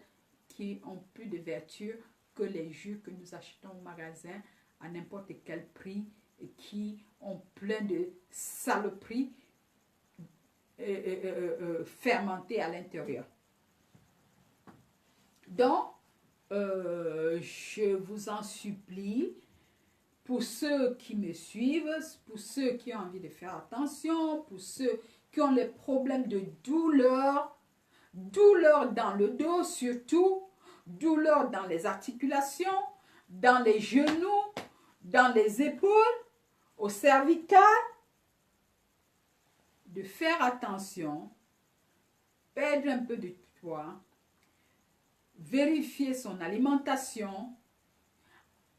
[SPEAKER 1] qui ont plus de vertus que les jus que nous achetons au magasin à n'importe quel prix et qui ont plein de saloperies fermentées à l'intérieur. Donc, je vous en supplie, pour ceux qui me suivent, pour ceux qui ont envie de faire attention, pour ceux qui ont les problèmes de douleur, douleur dans le dos surtout, douleur dans les articulations, dans les genoux, dans les épaules, au cervical, de faire attention, perdre un peu de poids, vérifier son alimentation,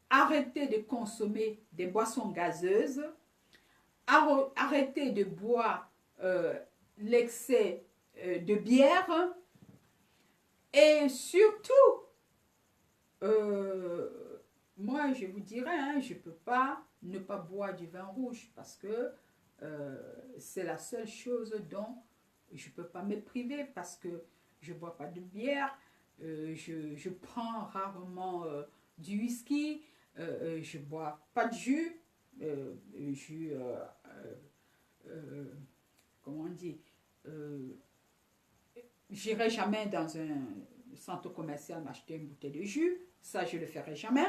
[SPEAKER 1] arrêter de consommer des boissons gazeuses, arrêter de boire l'excès de bière et surtout, moi je vous dirais, hein, je ne peux pas ne pas boire du vin rouge parce que c'est la seule chose dont je ne peux pas me priver parce que je ne bois pas de bière, je prends rarement du whisky, je ne bois pas de jus, comment on dit, j'irai jamais dans un centre commercial m'acheter une bouteille de jus, ça je ne le ferai jamais,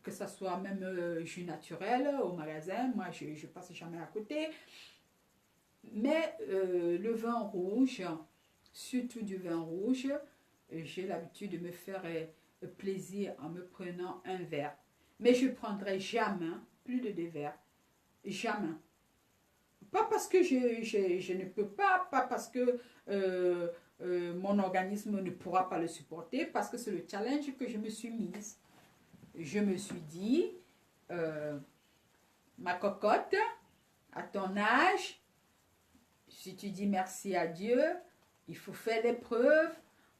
[SPEAKER 1] que ce soit même jus naturel au magasin, moi je ne passe jamais à côté. Mais le vin rouge, surtout du vin rouge, j'ai l'habitude de me faire plaisir en me prenant un verre. Mais je ne prendrai jamais plus de 2 verres. Jamais. Pas parce que je ne peux pas, pas parce que mon organisme ne pourra pas le supporter, parce que c'est le challenge que je me suis mise. Je me suis dit, ma cocotte, à ton âge, si tu dis merci à Dieu, il faut faire l'épreuve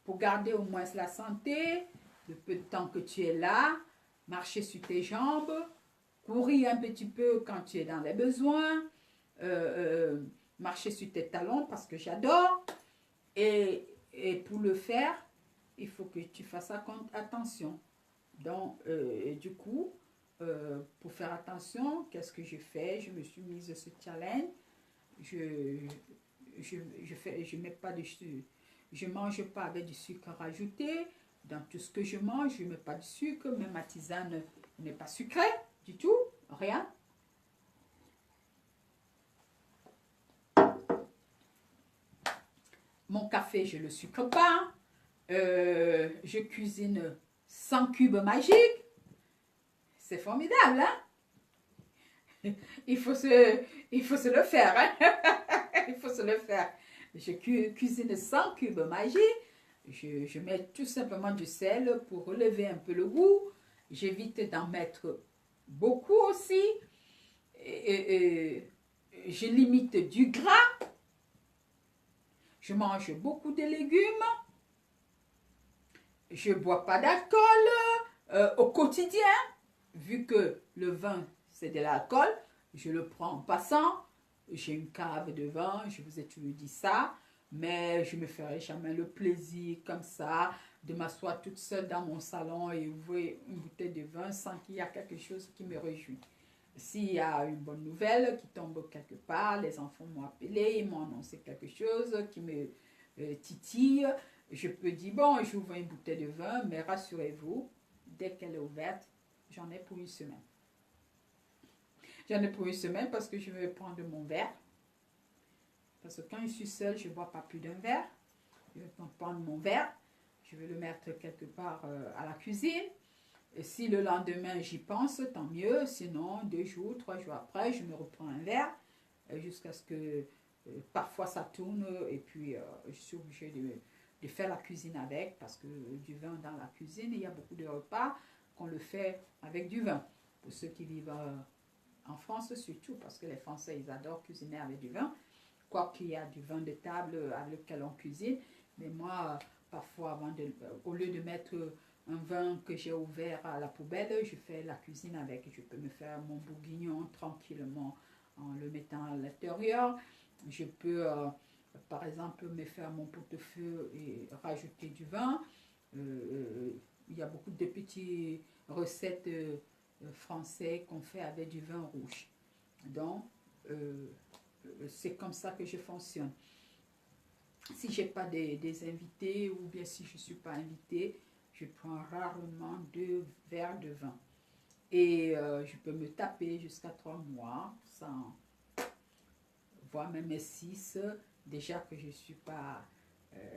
[SPEAKER 1] pour garder au moins la santé, le peu de temps que tu es là, marcher sur tes jambes, courir un petit peu quand tu es dans les besoins, marcher sur tes talons parce que j'adore. Et pour le faire, il faut que tu fasses attention. Donc, du coup, pour faire attention, qu'est-ce que je fais? Je me suis mise ce challenge. Je mange pas avec du sucre rajouté. Dans tout ce que je mange, je ne mets pas de sucre. Même ma tisane n'est pas sucrée du tout. Rien. Mon café, je ne le sucre pas. Je cuisine sans cube magique. C'est formidable, hein? Il faut se le faire, hein? Il faut se le faire. Je cuisine sans cube magique. Je mets tout simplement du sel pour relever un peu le goût. J'évite d'en mettre beaucoup aussi. Je limite du gras. Je mange beaucoup de légumes. Je ne bois pas d'alcool au quotidien. Vu que le vin, c'est de l'alcool, je le prends en passant. J'ai une cave de vin, je vous ai toujours dit ça. Mais je ne me ferai jamais le plaisir comme ça de m'asseoir toute seule dans mon salon et ouvrir une bouteille de vin sans qu'il y ait quelque chose qui me réjouit. S'il y a une bonne nouvelle qui tombe quelque part, les enfants m'ont appelé, ils m'ont annoncé quelque chose qui me titille, je peux dire, bon, j'ouvre une bouteille de vin, mais rassurez-vous, dès qu'elle est ouverte, j'en ai pour une semaine. J'en ai pour une semaine parce que je vais prendre mon verre. Parce que quand je suis seule, je ne bois pas plus d'un verre. Je vais prendre mon verre, je vais le mettre quelque part à la cuisine. Et si le lendemain j'y pense, tant mieux. Sinon, 2 jours, 3 jours après, je me reprends un verre jusqu'à ce que parfois ça tourne et puis je suis obligée de faire la cuisine avec parce que du vin dans la cuisine, il y a beaucoup de repas qu'on le fait avec du vin. Pour ceux qui vivent en France surtout, parce que les Français, ils adorent cuisiner avec du vin, quoiqu'il y a du vin de table avec lequel on cuisine. Mais moi, parfois, au lieu de mettre un vin que j'ai ouvert à la poubelle, je fais la cuisine avec. Je peux me faire mon bourguignon tranquillement en le mettant à l'intérieur. Je peux, par exemple, me faire mon pot-au-feu et rajouter du vin. Il y a beaucoup de petites recettes français qu'on fait avec du vin rouge. Donc, c'est comme ça que je fonctionne. Si je n'ai pas des invités ou bien si je ne suis pas invitée, je prends rarement 2 verres de vin. Et je peux me taper jusqu'à 3 mois, sans, voire même 6. Déjà que je suis pas...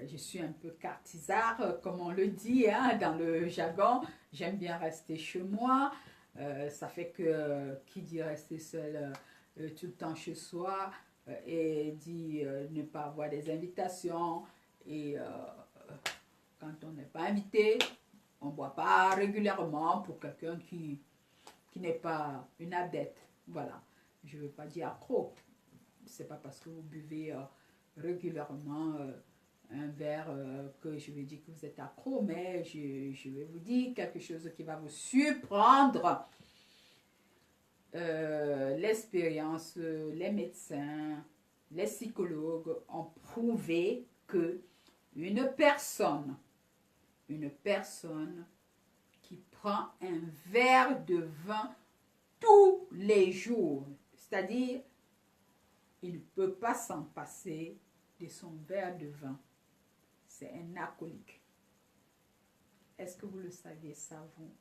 [SPEAKER 1] je suis un peu cartisard, comme on le dit hein, dans le jargon. J'aime bien rester chez moi. Ça fait que qui dit rester seul tout le temps chez soi et dit ne pas avoir des invitations. Et quand on n'est pas invité, on ne boit pas régulièrement pour quelqu'un qui n'est pas une adepte. Voilà. Je ne veux pas dire accro. Ce n'est pas parce que vous buvez régulièrement un verre que je vais dire que vous êtes accro, mais je vais vous dire quelque chose qui va vous surprendre. L'expérience, les médecins, les psychologues ont prouvé que une personne qui prend un verre de vin tous les jours, c'est-à-dire il ne peut pas s'en passer de son verre de vin, c'est un alcoolique. Est-ce que vous le saviez ça, vous?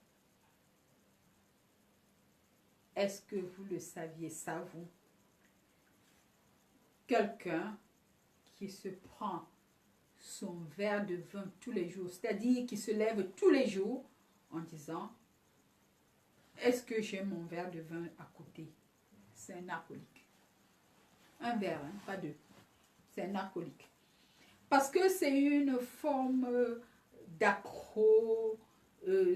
[SPEAKER 1] Est-ce que vous le saviez ça, vous? Quelqu'un qui se prend son verre de vin tous les jours, c'est-à-dire qui se lève tous les jours en disant « Est-ce que j'ai mon verre de vin à côté ?» C'est un alcoolique. Un verre, hein, pas deux. C'est un alcoolique. Parce que c'est une forme d'accro,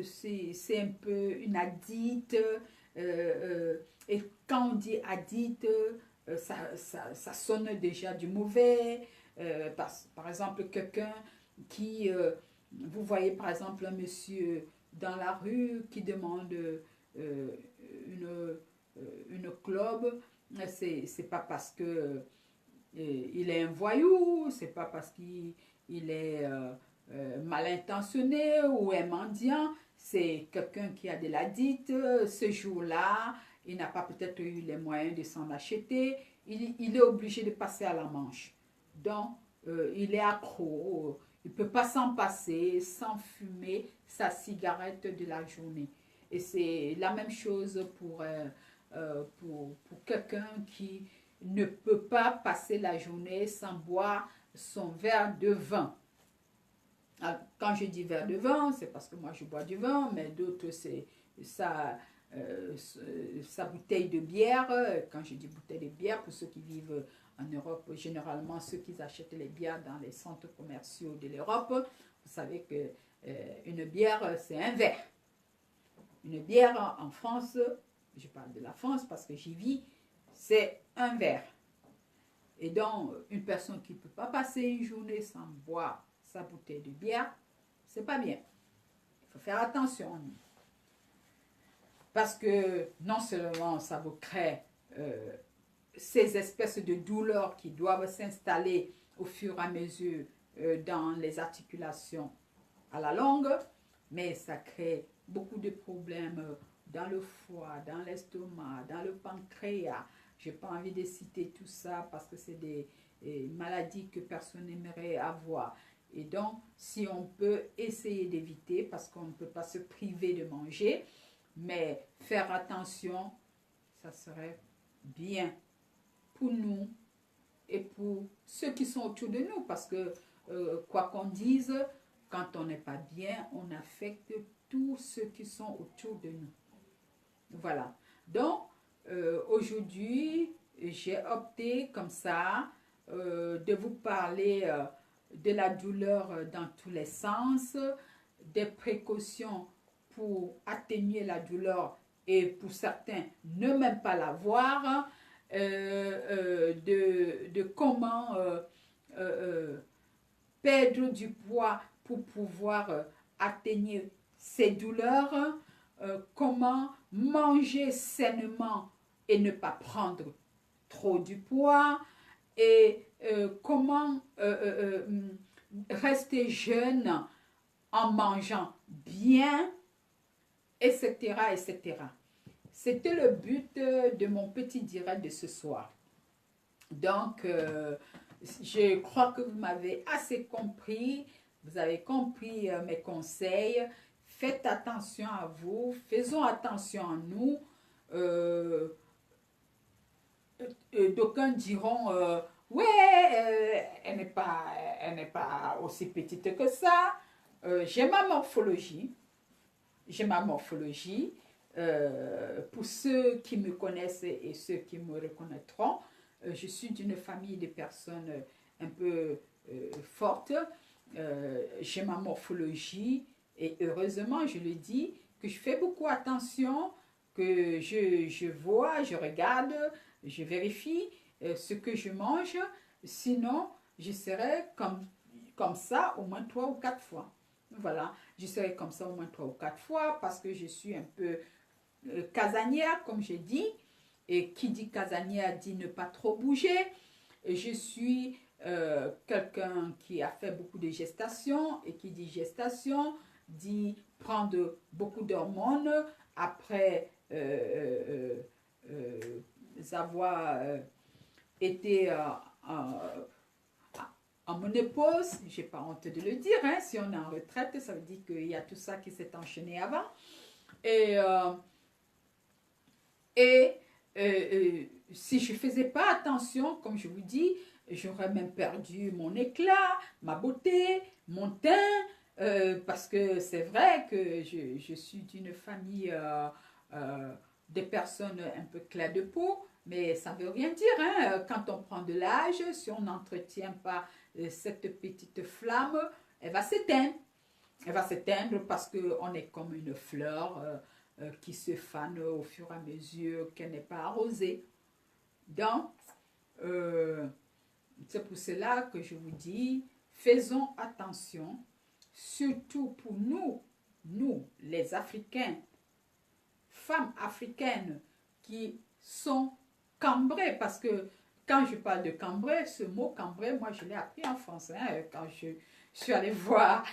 [SPEAKER 1] c'est un peu une addict. Et quand on dit addict, ça sonne déjà du mauvais. Par exemple, quelqu'un qui, vous voyez par exemple un monsieur dans la rue qui demande une clope, c'est pas parce que il est un voyou, c'est pas parce qu'il est mal intentionné ou un mendiant, c'est quelqu'un qui a de la dite. Ce jour-là, il n'a pas peut-être eu les moyens de s'en acheter, il est obligé de passer à la manche. Donc, il est accro, il ne peut pas s'en passer sans fumer sa cigarette de la journée. Et c'est la même chose pour quelqu'un qui ne peut pas passer la journée sans boire son verre de vin. Alors, quand je dis verre de vin, c'est parce que moi je bois du vin, mais d'autres c'est sa bouteille de bière. Quand je dis bouteille de bière, pour ceux qui vivent en Europe, généralement ceux qui achètent les bières dans les centres commerciaux de l'Europe, vous savez que une bière c'est un verre. Une bière en France, je parle de la France parce que j'y vis, c'est un verre. Et donc, une personne qui ne peut pas passer une journée sans boire sa bouteille de bière, c'est pas bien. Il faut faire attention. Parce que non seulement ça vous crée ces espèces de douleurs qui doivent s'installer au fur et à mesure dans les articulations à la longue, mais ça crée beaucoup de problèmes dans le foie, dans l'estomac, dans le pancréas. Je n'ai pas envie de citer tout ça parce que c'est des maladies que personne n'aimerait avoir. Et donc, si on peut essayer d'éviter, parce qu'on ne peut pas se priver de manger, mais faire attention, ça serait bien pour nous et pour ceux qui sont autour de nous. Parce que, quoi qu'on dise, quand on n'est pas bien, on affecte tous ceux qui sont autour de nous. Voilà. Donc, aujourd'hui, j'ai opté comme ça de vous parler de la douleur dans tous les sens, des précautions pour atténuer la douleur et pour certains ne même pas la voir, de comment perdre du poids pour pouvoir atténuer ses douleurs, comment manger sainement et ne pas prendre trop du poids, et comment rester jeune en mangeant bien, etc., etc. C'était le but de mon petit direct de ce soir. Donc, je crois que vous m'avez assez compris. Vous avez compris mes conseils. Faites attention à vous. Faisons attention à nous. D'aucuns diront, ouais, elle n'est pas aussi petite que ça. J'ai ma morphologie. J'ai ma morphologie. Pour ceux qui me connaissent et ceux qui me reconnaîtront, je suis d'une famille de personnes un peu fortes. J'ai ma morphologie et heureusement, je le dis, que je fais beaucoup attention, que je vois, je regarde, je vérifie ce que je mange. Sinon, je serai comme ça au moins 3 ou 4 fois. Voilà, je serai comme ça au moins 3 ou 4 fois parce que je suis un peu casanière, comme j'ai dit. Et qui dit casanière dit ne pas trop bouger. Et je suis quelqu'un qui a fait beaucoup de gestation, et qui dit gestation dit prendre beaucoup d'hormones après avoir été en ménopause. J'ai pas honte de le dire, hein. Si on est en retraite, ça veut dire qu'il y a tout ça qui s'est enchaîné avant. Et si je ne faisais pas attention, comme je vous dis, j'aurais même perdu mon éclat, ma beauté, mon teint, parce que c'est vrai que je suis d'une famille de personnes un peu claires de peau, mais ça ne veut rien dire, hein. Quand on prend de l'âge, si on n'entretient pas cette petite flamme, elle va s'éteindre. Elle va s'éteindre parce qu'on est comme une fleur qui se fane au fur et à mesure qu'elle n'est pas arrosée. Donc, c'est pour cela que je vous dis, faisons attention, surtout pour nous les Africains, femmes africaines qui sont cambrées, parce que quand je parle de cambré, ce mot cambré, moi je l'ai appris en France, hein, quand je suis allée voir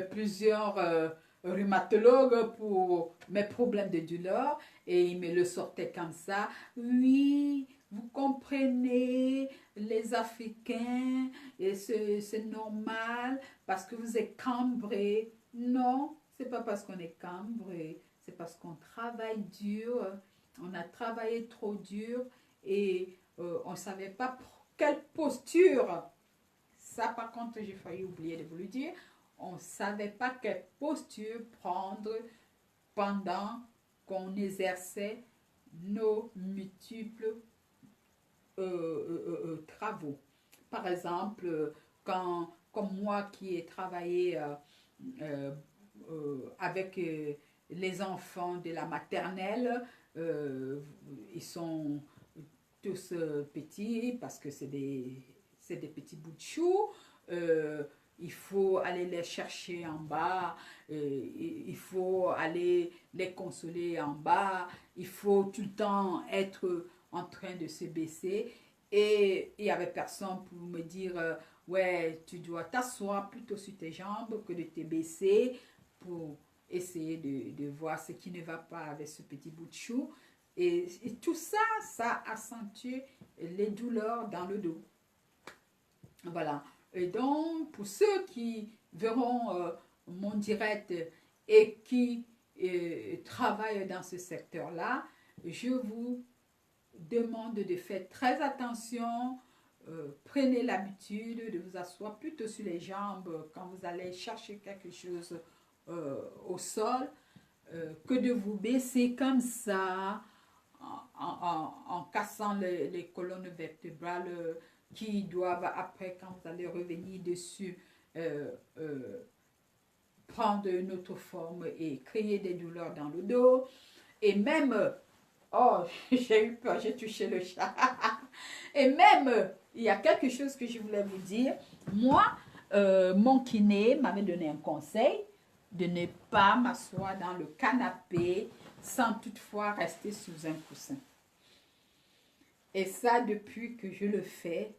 [SPEAKER 1] plusieurs rhumatologues pour mes problèmes de douleur, et ils me le sortaient comme ça. Oui, vous comprenez, les Africains, et c'est normal parce que vous êtes cambrés. Non, c'est pas parce qu'on est cambré, c'est parce qu'on travaille dur, on a travaillé trop dur, et on ne savait pas quelle posture. Ça, par contre, j'ai failli oublier de vous le dire. On ne savait pas quelle posture prendre pendant qu'on exerçait nos multiples travaux. Par exemple, comme moi qui ai travaillé avec les enfants de la maternelle, ils sont tous petits parce que c'est des petits bouts de chou. Il faut aller les chercher en bas, il faut aller les consoler en bas, il faut tout le temps être en train de se baisser. Et il n'y avait personne pour me dire, ouais, tu dois t'asseoir plutôt sur tes jambes que de te baisser pour essayer de voir ce qui ne va pas avec ce petit bout de chou. Et tout ça, ça accentue les douleurs dans le dos. Voilà. Et donc, pour ceux qui verront mon direct et qui travaillent dans ce secteur-là, je vous demande de faire très attention. Prenez l'habitude de vous asseoir plutôt sur les jambes quand vous allez chercher quelque chose au sol, que de vous baisser comme ça en cassant les colonnes vertébrales qui doivent, après, quand vous allez revenir dessus, prendre une autre forme et créer des douleurs dans le dos. Et même, oh, j'ai eu peur, j'ai touché le chat. Et même, il y a quelque chose que je voulais vous dire. Moi, mon kiné m'avait donné un conseil de ne pas m'asseoir dans le canapé sans toutefois rester sous un coussin. Et ça, depuis que je le fais,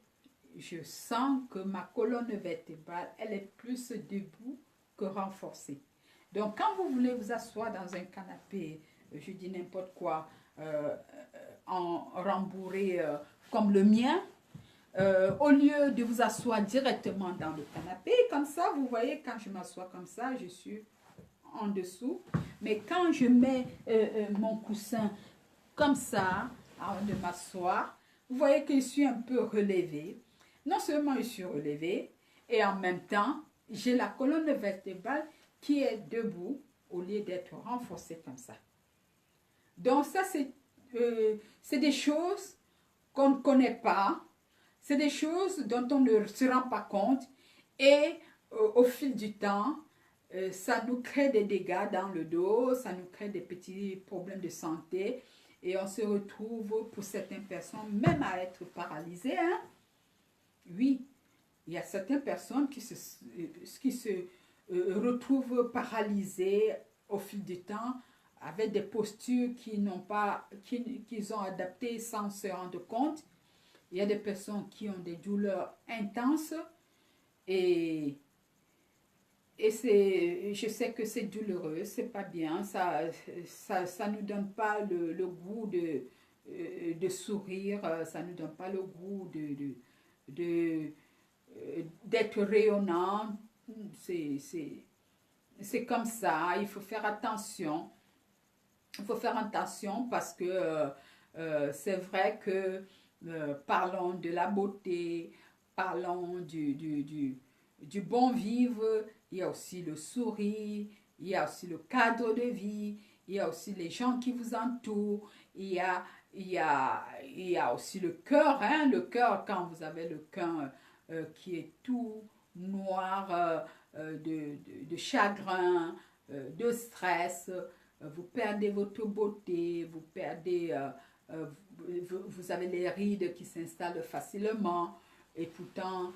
[SPEAKER 1] je sens que ma colonne vertébrale, elle est plus debout que renforcée. Donc, quand vous voulez vous asseoir dans un canapé, je dis n'importe quoi, en rembourré comme le mien, au lieu de vous asseoir directement dans le canapé, comme ça, vous voyez, quand je m'assois comme ça, je suis en dessous. Mais quand je mets mon coussin comme ça, avant de m'asseoir, vous voyez que je suis un peu relevée. Non seulement je suis relevée, et en même temps, j'ai la colonne vertébrale qui est debout au lieu d'être renforcée comme ça. Donc ça, c'est des choses qu'on ne connaît pas, c'est des choses dont on ne se rend pas compte et au fil du temps, ça nous crée des dégâts dans le dos, ça nous crée des petits problèmes de santé et on se retrouve pour certaines personnes même à être paralysées. Hein? Oui, il y a certaines personnes qui se retrouvent paralysées au fil du temps avec des postures qu'ils ont adaptées sans se rendre compte. Il y a des personnes qui ont des douleurs intenses et, je sais que c'est douloureux, c'est pas bien, ça nous donne pas le goût de sourire, ça nous donne pas le goût de, d'être rayonnant. C'est comme ça, il faut faire attention. Il faut faire attention parce que c'est vrai que parlons de la beauté, parlons du bon vivre, il y a aussi le sourire, il y a aussi le cadre de vie, il y a aussi les gens qui vous entourent, il y a aussi le cœur, hein, le cœur quand vous avez le cœur qui est tout noir de chagrin, de stress, vous perdez votre beauté, vous perdez, vous avez les rides qui s'installent facilement et pourtant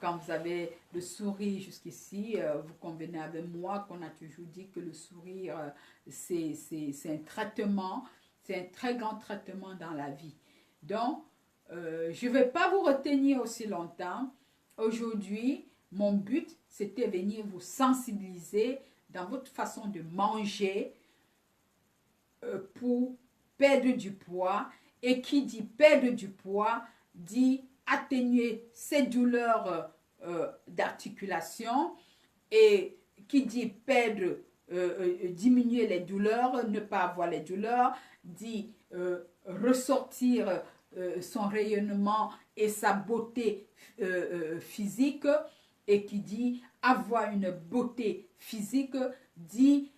[SPEAKER 1] quand vous avez le sourire jusqu'ici, vous convenez avec moi qu'on a toujours dit que le sourire c'est un traitement, c'est un très grand traitement dans la vie. Donc je ne vais pas vous retenir aussi longtemps. Aujourd'hui, mon but, c'était venir vous sensibiliser dans votre façon de manger pour perdre du poids. Et qui dit perdre du poids, dit atténuer ces douleurs d'articulation. Et qui dit perdre, diminuer les douleurs, ne pas avoir les douleurs, dit ressortir son rayonnement et sa beauté physique, et qui dit avoir une beauté physique dit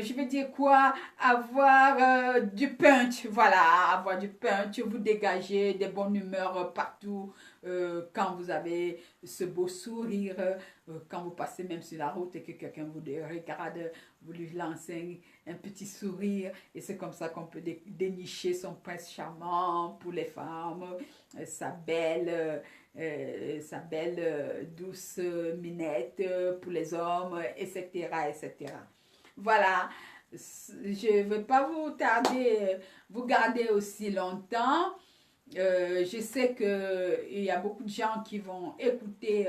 [SPEAKER 1] je vais dire quoi, avoir du punch, voilà, avoir du punch, vous dégagez des bonnes humeurs partout, quand vous avez ce beau sourire, quand vous passez même sur la route et que quelqu'un vous regarde, vous lui lancez un petit sourire, et c'est comme ça qu'on peut dénicher son prince charmant pour les femmes, sa belle douce minette pour les hommes, etc., etc. Voilà, je ne vais pas vous tarder, vous garder aussi longtemps. Je sais qu'il y a beaucoup de gens qui vont écouter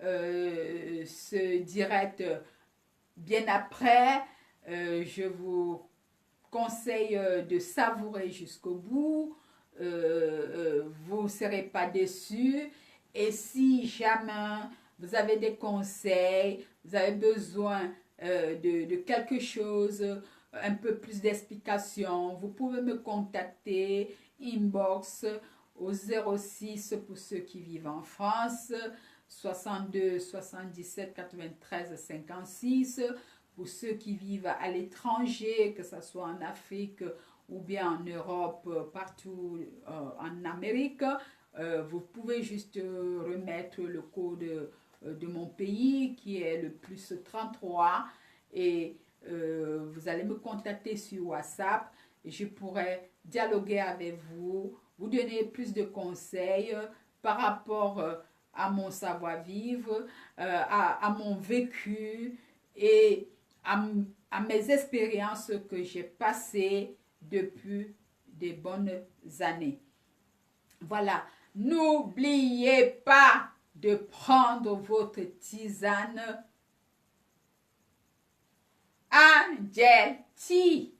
[SPEAKER 1] ce direct bien après. Je vous conseille de savourer jusqu'au bout. Vous ne serez pas déçus. Et si jamais vous avez des conseils, vous avez besoin de quelque chose, un peu plus d'explications, vous pouvez me contacter, inbox au 06 pour ceux qui vivent en France, 62 77 93 56 pour ceux qui vivent à l'étranger, que ce soit en Afrique ou bien en Europe, partout en Amérique. Vous pouvez juste remettre le code de mon pays qui est le plus 33 et vous allez me contacter sur WhatsApp et je pourrai dialoguer avec vous, vous donner plus de conseils par rapport à mon savoir-vivre, à mon vécu et à mes expériences que j'ai passées depuis de bonnes années. Voilà, n'oubliez pas de prendre votre tisane Angel Tea.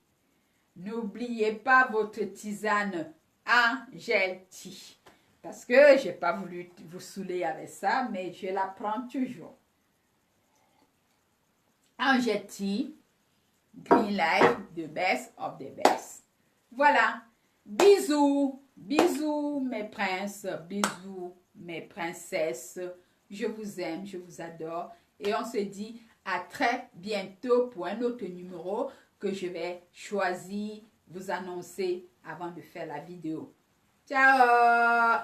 [SPEAKER 1] N'oubliez pas votre tisane Angel Tea. Parce que je n'ai pas voulu vous saouler avec ça, mais je la prends toujours. Angel Tea, Green Life, the best of the best. Voilà. Bisous, bisous mes princes, bisous mes princesses. Je vous aime, je vous adore. Et on se dit à très bientôt pour un autre numéro que je vais choisir, vous annoncer avant de faire la vidéo. Ciao!